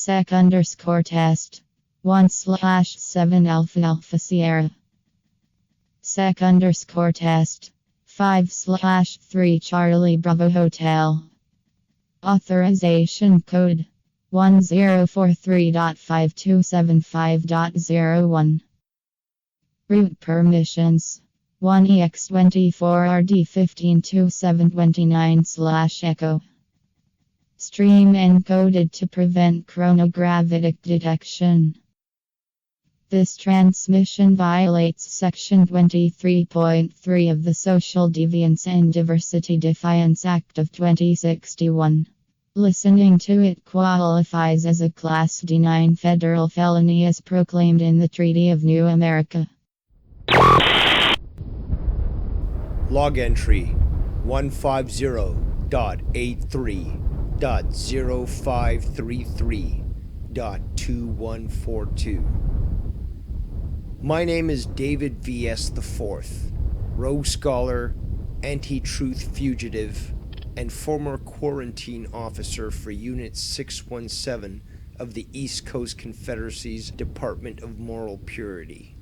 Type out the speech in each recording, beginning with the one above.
Sec_test 1/7 Alpha Alpha Sierra. Sec_test 5/3 Charlie Bravo Hotel. Authorization code 1043.5275.01. Route permissions 1EX24RD152729/Echo. Stream encoded to prevent chronogravitic detection. This transmission violates Section 23.3 of the Social Deviance and Diversity Defiance Act of 2061. Listening to it qualifies as a Class D9 federal felony as proclaimed in the Treaty of New America. Log entry 150.83.0533.2142. My name is David V.S. IV, Rogue Scholar, Anti-Truth Fugitive, and former quarantine officer for Unit 617 of the East Coast Confederacy's Department of Moral Purity.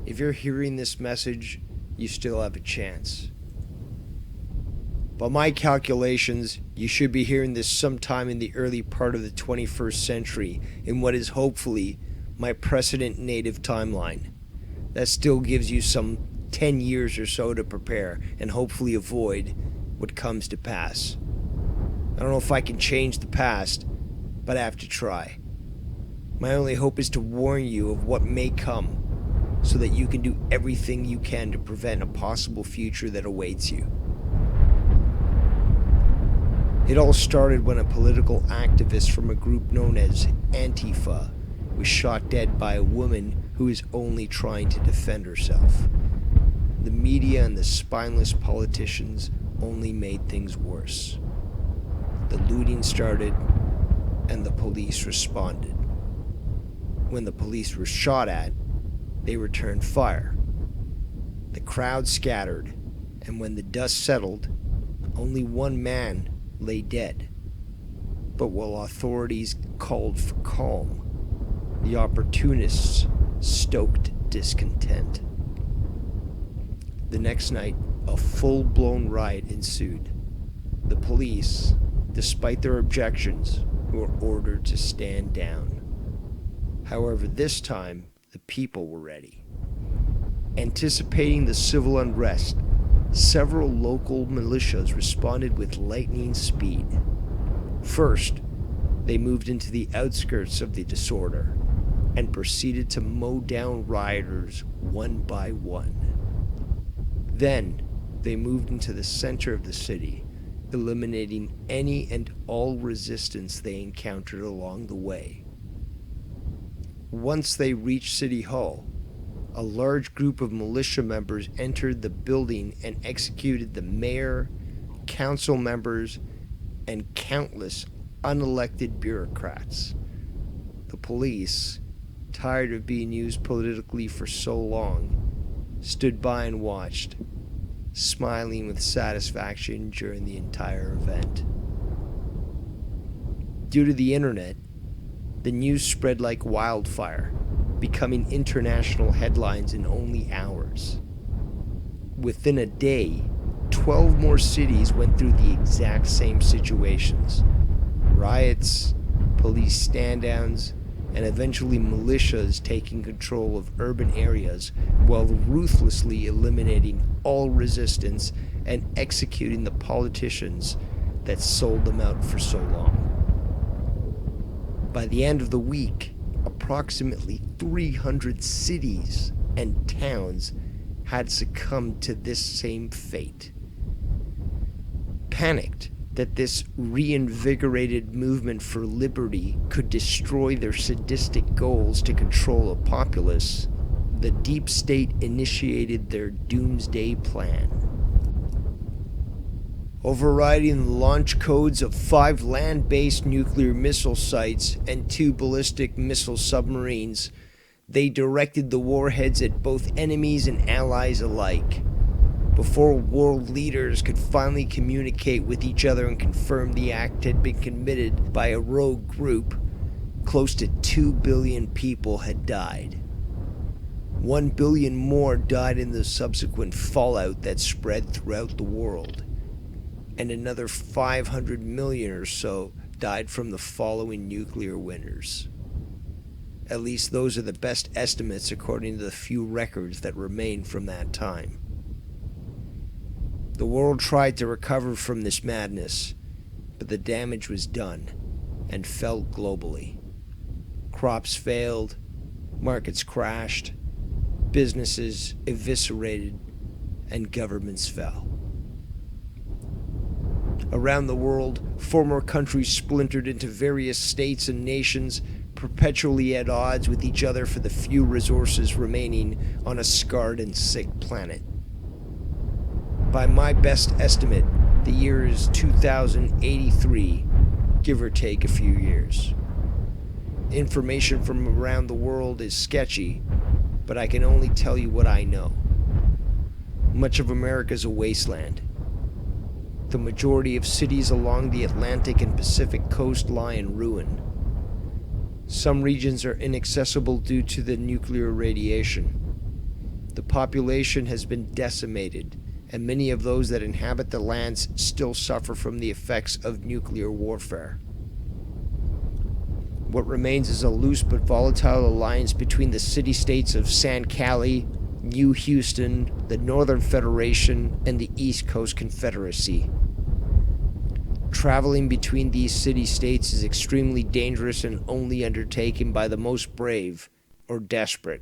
If you're hearing this message, you still have a chance. By my calculations, you should be hearing this sometime in the early part of the 21st century in what is hopefully my precedent native timeline. That still gives you some 10 years or so to prepare and hopefully avoid what comes to pass. I don't know if I can change the past, but I have to try. My only hope is to warn you of what may come, so that you can do everything you can to prevent a possible future that awaits you. It all started when a political activist from a group known as Antifa was shot dead by a woman who is only trying to defend herself. The media and the spineless politicians only made things worse. The looting started, and the police responded. When the police were shot at, they returned fire. The crowd scattered, and when the dust settled, only one man lay dead. But while authorities called for calm, the opportunists stoked discontent. The next night, a full-blown riot ensued. The police, despite their objections, were ordered to stand down. However, this time, the people were ready. Anticipating the civil unrest, several local militias responded with lightning speed. First, they moved into the outskirts of the disorder and proceeded to mow down rioters one by one. Then, they moved into the center of the city, eliminating any and all resistance they encountered along the way. Once they reached City Hall, a large group of militia members entered the building and executed the mayor, council members, and countless unelected bureaucrats. The police, tired of being used politically for so long, stood by and watched, smiling with satisfaction during the entire event. Due to the internet, the news spread like wildfire, becoming international headlines in only hours. Within a day, 12 more cities went through the exact same situations. Riots, police stand-downs, and eventually militias taking control of urban areas while ruthlessly eliminating all resistance and executing the politicians that sold them out for so long. By the end of the week, approximately 300 cities and towns had succumbed to this same fate. Panicked that this reinvigorated movement for liberty could destroy their sadistic goals to control a populace, the deep state initiated their doomsday plan. Overriding the launch codes of 5 land-based nuclear missile sites and 2 ballistic missile submarines, they directed the warheads at both enemies and allies alike. Before world leaders could finally communicate with each other and confirm the act had been committed by a rogue group, close to 2 billion people had died. 1 billion more died in the subsequent fallout that spread throughout the world, and another 500 million or so died from the following nuclear winters. At least those are the best estimates according to the few records that remain from that time. The world tried to recover from this madness, but the damage was done and felt globally. Crops failed, markets crashed, businesses eviscerated, and governments fell. Around the world, former countries splintered into various states and nations, perpetually at odds with each other for the few resources remaining on a scarred and sick planet. By my best estimate, the year is 2083, give or take a few years. Information from around the world is sketchy, but I can only tell you what I know. Much of America is a wasteland. The majority of cities along the Atlantic and Pacific coast lie in ruin. Some regions are inaccessible due to the nuclear radiation. The population has been decimated, and many of those that inhabit the lands still suffer from the effects of nuclear warfare. What remains is a loose but volatile alliance between the city-states of San Cali, New Houston, the Northern Federation, and the East Coast Confederacy. Traveling between these city-states is extremely dangerous and only undertaken by the most brave or desperate.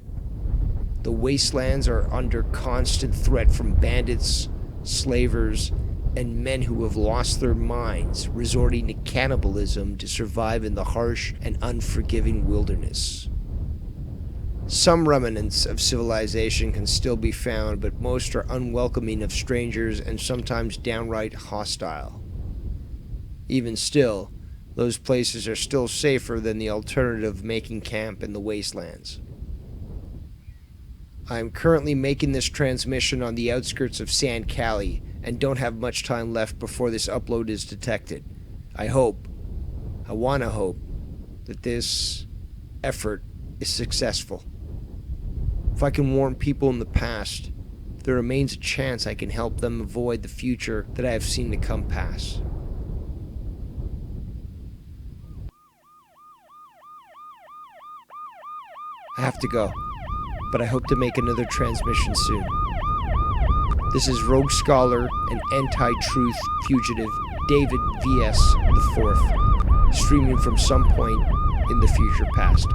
The wastelands are under constant threat from bandits, slavers, and men who have lost their minds, resorting to cannibalism to survive in the harsh and unforgiving wilderness. Some remnants of civilization can still be found, but most are unwelcoming of strangers and sometimes downright hostile. Even still, those places are still safer than the alternative of making camp in the wastelands. I am currently making this transmission on the outskirts of San Cali and don't have much time left before this upload is detected. I want to hope, that this effort is successful. If I can warn people in the past, there remains a chance I can help them avoid the future that I have seen to come pass. I have to go, but I hope to make another transmission soon. This is Rogue Scholar and Anti-Truth Fugitive David V.S. IV, streaming from some point in the future past.